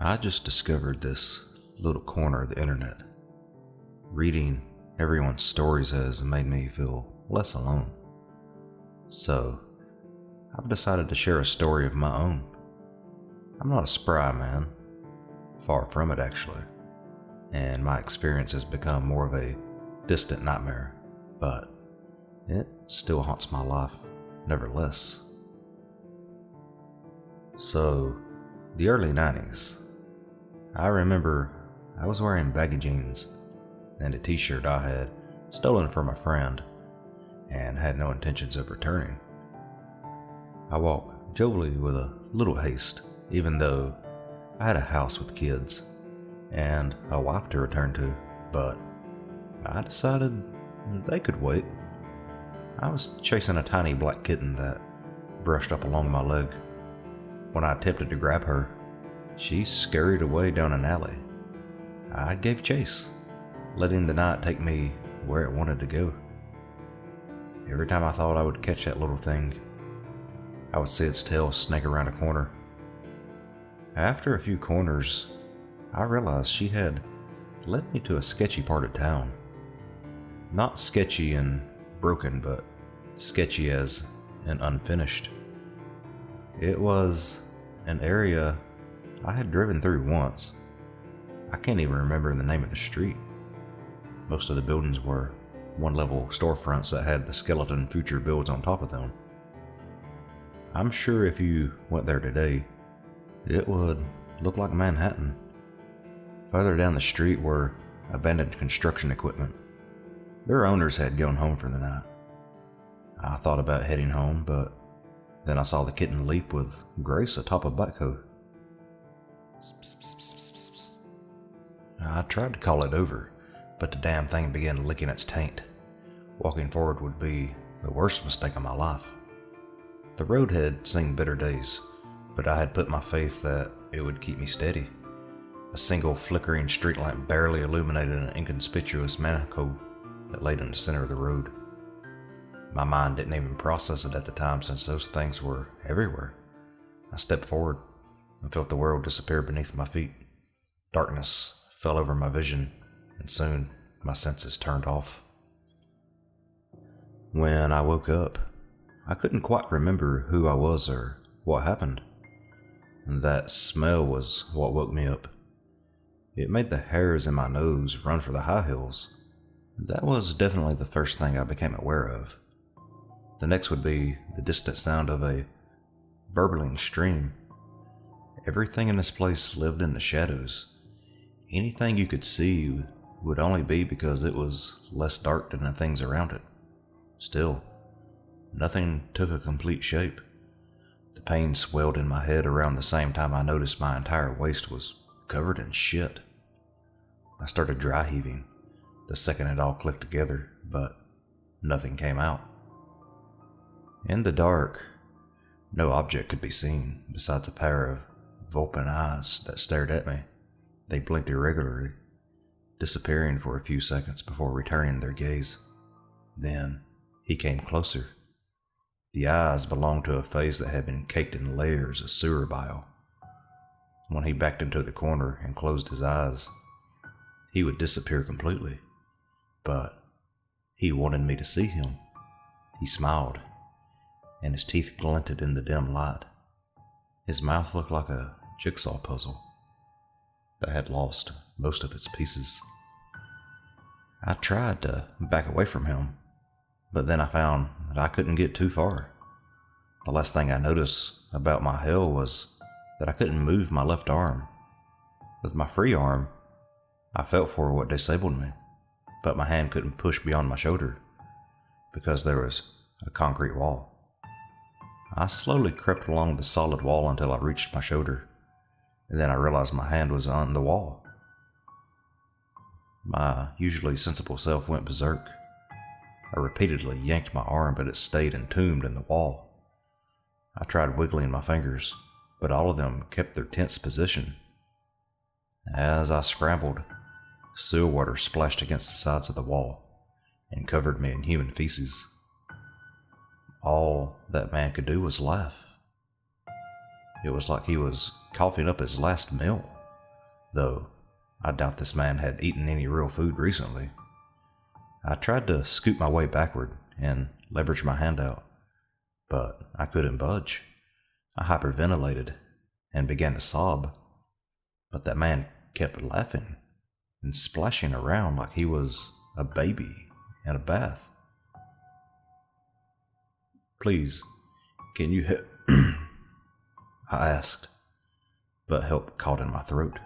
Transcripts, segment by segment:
I just discovered this little corner of the internet. Reading everyone's stories has made me feel less alone. So, I've decided to share a story of my own. I'm not a spry man. Far from it, actually. And my experience has become more of a distant nightmare. But it still haunts my life, nevertheless. So, the early 90s. I remember I was wearing baggy jeans and a t-shirt I had stolen from a friend and had no intentions of returning. I walked jovially with a little haste, even though I had a house with kids and a wife to return to, but I decided they could wait. I was chasing a tiny black kitten that brushed up along my leg. When I attempted to grab her, she scurried away down an alley. I gave chase, letting the night take me where it wanted to go. Every time I thought I would catch that little thing, I would see its tail snake around a corner. After a few corners, I realized she had led me to a sketchy part of town. Not sketchy and broken, but sketchy as in unfinished. It was an area I had driven through once. I can't even remember the name of the street. Most of the buildings were one-level storefronts that had the skeleton future builds on top of them. I'm sure if you went there today, it would look like Manhattan. Further down the street were abandoned construction equipment. Their owners had gone home for the night. I thought about heading home, but then I saw the kitten leap with grace atop a backhoe. I tried to call it over, but the damn thing began licking its taint. Walking forward would be the worst mistake of my life. The road had seen better days, but I had put my faith that it would keep me steady. A single flickering streetlight barely illuminated an inconspicuous manhole that laid in the center of the road. My mind didn't even process it at the time since those things were everywhere. I stepped forward and felt the world disappear beneath my feet. Darkness fell over my vision, and soon my senses turned off. When I woke up, I couldn't quite remember who I was or what happened. That smell was what woke me up. It made the hairs in my nose run for the high heels. That was definitely the first thing I became aware of. The next would be the distant sound of a burbling stream. Everything in this place lived in the shadows. Anything you could see would only be because it was less dark than the things around it. Still, nothing took a complete shape. The pain swelled in my head around the same time I noticed my entire waist was covered in shit. I started dry heaving the second it all clicked together, but nothing came out. In the dark, no object could be seen besides a pair of Vulpin eyes that stared at me. They blinked irregularly, disappearing for a few seconds before returning their gaze. Then he came closer. The eyes belonged to a face that had been caked in layers of sewer bile. When he backed into the corner and closed his eyes, he would disappear completely. But he wanted me to see him. He smiled, and his teeth glinted in the dim light. His mouth looked like a jigsaw puzzle that had lost most of its pieces. I tried to back away from him, but then I found that I couldn't get too far. The last thing I noticed about my hell was that I couldn't move my left arm. With my free arm, I felt for what disabled me, but my hand couldn't push beyond my shoulder because there was a concrete wall. I slowly crept along the solid wall until I reached my shoulder, and then I realized my hand was on the wall. My usually sensible self went berserk. I repeatedly yanked my arm, but it stayed entombed in the wall. I tried wiggling my fingers, but all of them kept their tense position. As I scrambled, sewer water splashed against the sides of the wall and covered me in human feces. All that man could do was laugh. It was like he was coughing up his last meal. though I doubt this man had eaten any real food recently. I tried to scoot my way backward and leverage my hand out, but I couldn't budge. I hyperventilated and began to sob, but that man kept laughing and splashing around like he was a baby in a bath. "Please, can you help?" I asked, but help caught in my throat.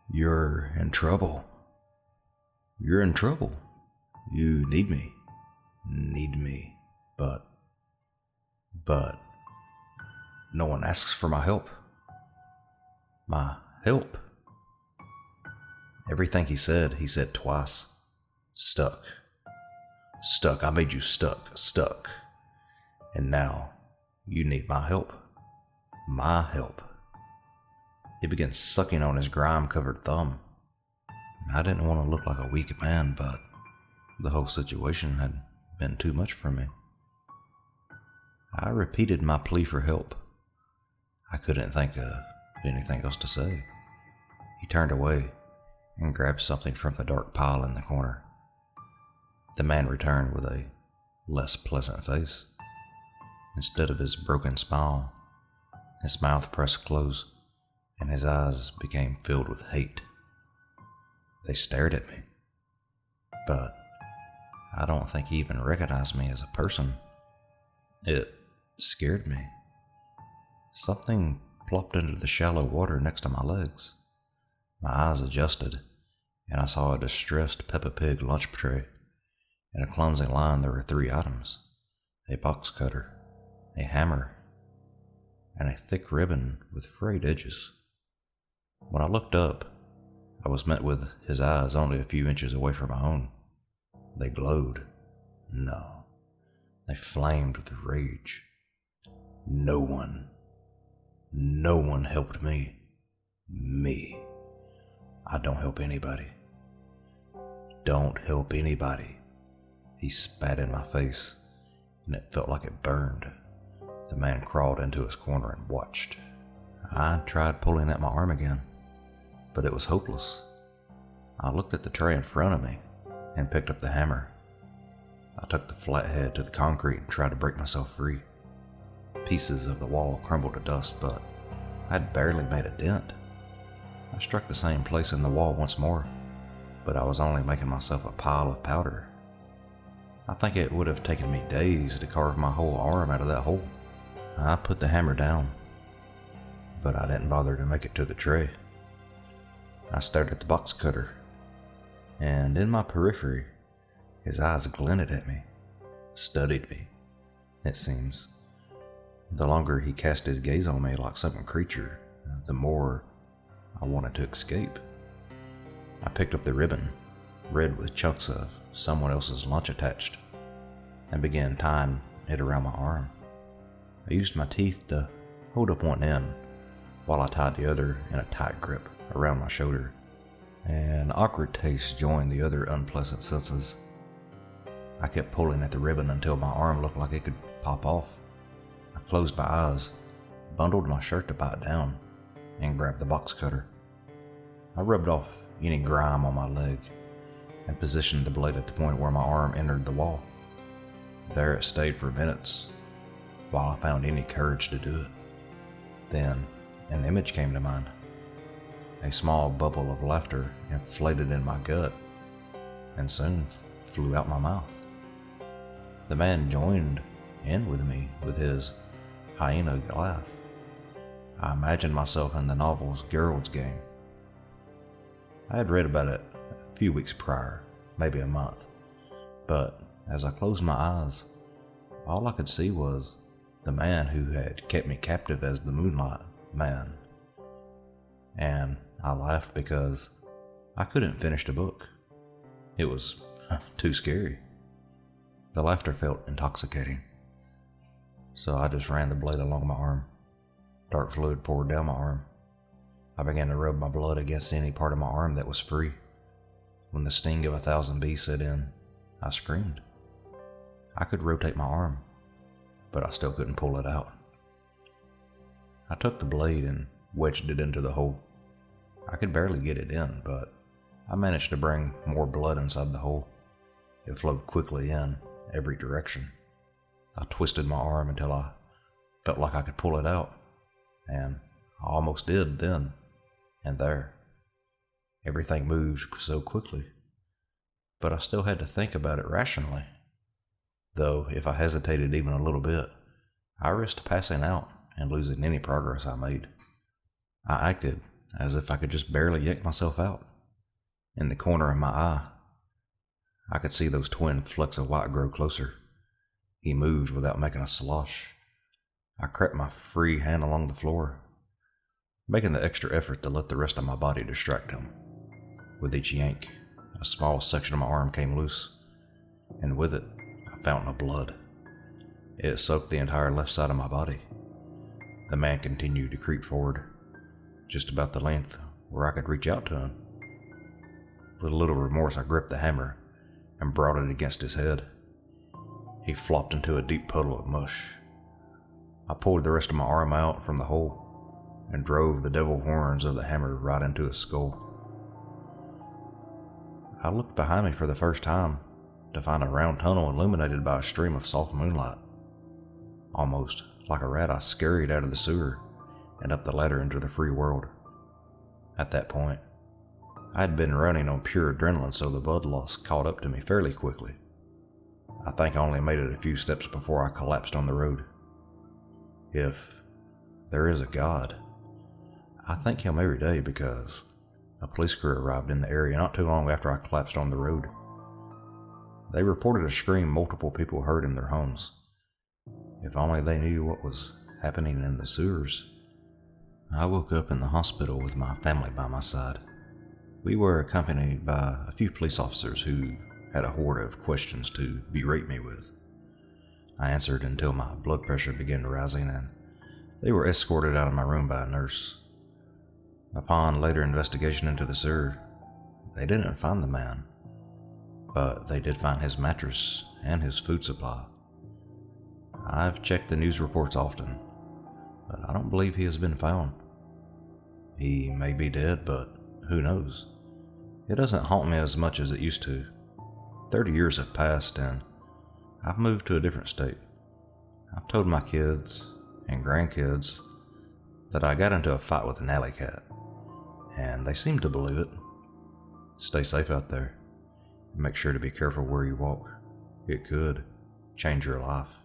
"You're in trouble. You're in trouble. You need me. Need me. But no one asks for my help. My help." Everything he said twice. Stuck. Stuck. I made you stuck. Stuck. And now you need my help. My help. He began sucking on his grime-covered thumb. I didn't want to look like a weak man, but the whole situation had been too much for me. I repeated my plea for help. I couldn't think of anything else to say. He turned away and grabbed something from the dark pile in the corner. The man returned with a less pleasant face. Instead of his broken smile, his mouth pressed close, and his eyes became filled with hate. They stared at me, but I don't think he even recognized me as a person. It scared me. Something plopped into the shallow water next to my legs. My eyes adjusted, and I saw a distressed Peppa Pig lunch tray. In a clumsy line there were 3 items: a box cutter, a hammer, and a thick ribbon with frayed edges. When I looked up, I was met with his eyes only a few inches away from my own. They glowed. No, they flamed with rage. No one helped me. Me. I don't help anybody. Don't help anybody. He spat in my face, and it felt like it burned. The man crawled into his corner and watched. I tried pulling at my arm again, but it was hopeless. I looked at the tray in front of me and picked up the hammer. I took the flathead to the concrete and tried to break myself free. Pieces of the wall crumbled to dust, but I'd barely made a dent. I struck the same place in the wall once more, but I was only making myself a pile of powder. I think it would have taken me days to carve my whole arm out of that hole. I put the hammer down, but I didn't bother to make it to the tray. I stared at the box cutter, and in my periphery, his eyes glinted at me, studied me, it seems. The longer he cast his gaze on me like some creature, the more I wanted to escape. I picked up the ribbon, red with chunks of someone else's lunch attached, and began tying it around my arm. I used my teeth to hold up one end while I tied the other in a tight grip around my shoulder. An awkward taste joined the other unpleasant senses. I kept pulling at the ribbon until my arm looked like it could pop off. I closed my eyes, bundled my shirt to bite down, and grabbed the box cutter. I rubbed off any grime on my leg and positioned the blade at the point where my arm entered the wall. There it stayed for minutes while I found any courage to do it. Then an image came to mind. A small bubble of laughter inflated in my gut and soon flew out my mouth. The man joined in with me with his hyena laugh. I imagined myself in the novel's Gerald's Game. I had read about it a few weeks prior, maybe a month, but as I closed my eyes, all I could see was the man who had kept me captive as the Moonlight Man. And I laughed because I couldn't finish the book. It was too scary. The laughter felt intoxicating. So I just ran the blade along my arm. Dark fluid poured down my arm. I began to rub my blood against any part of my arm that was free. When the sting of 1,000 bees set in, I screamed. I could rotate my arm, but I still couldn't pull it out. I took the blade and wedged it into the hole. I could barely get it in, but I managed to bring more blood inside the hole. It flowed quickly in every direction. I twisted my arm until I felt like I could pull it out, and I almost did then and there. Everything moved so quickly, but I still had to think about it rationally. Though if I hesitated even a little bit, I risked passing out and losing any progress I made. I acted as if I could just barely yank myself out. In the corner of my eye, I could see those twin flecks of white grow closer. He moved without making a slosh. I crept my free hand along the floor, making the extra effort to let the rest of my body distract him. With each yank, a small section of my arm came loose, and with it, a fountain of blood. It soaked the entire left side of my body. The man continued to creep forward, just about the length where I could reach out to him. With a little remorse, I gripped the hammer and brought it against his head. He flopped into a deep puddle of mush. I pulled the rest of my arm out from the hole and drove the devil horns of the hammer right into his skull. I looked behind me for the first time to find a round tunnel illuminated by a stream of soft moonlight. Almost like a rat, I scurried out of the sewer and up the ladder into the free world. At that point, I had been running on pure adrenaline, so the blood loss caught up to me fairly quickly. I think I only made it a few steps before I collapsed on the road. If there is a God, I thank him every day, because a police crew arrived in the area not too long after I collapsed on the road. They reported a scream multiple people heard in their homes. If only they knew what was happening in the sewers. I woke up in the hospital with my family by my side. We were accompanied by a few police officers who had a horde of questions to berate me with. I answered until my blood pressure began rising, and they were escorted out of my room by a nurse. Upon later investigation into the sewer, they didn't find the man, but they did find his mattress and his food supply. I've checked the news reports often, but I don't believe he has been found. He may be dead, but who knows? It doesn't haunt me as much as it used to. 30 years have passed, and I've moved to a different state. I've told my kids and grandkids that I got into a fight with an alley cat, and they seem to believe it. Stay safe out there. Make sure to be careful where you walk. It could change your life.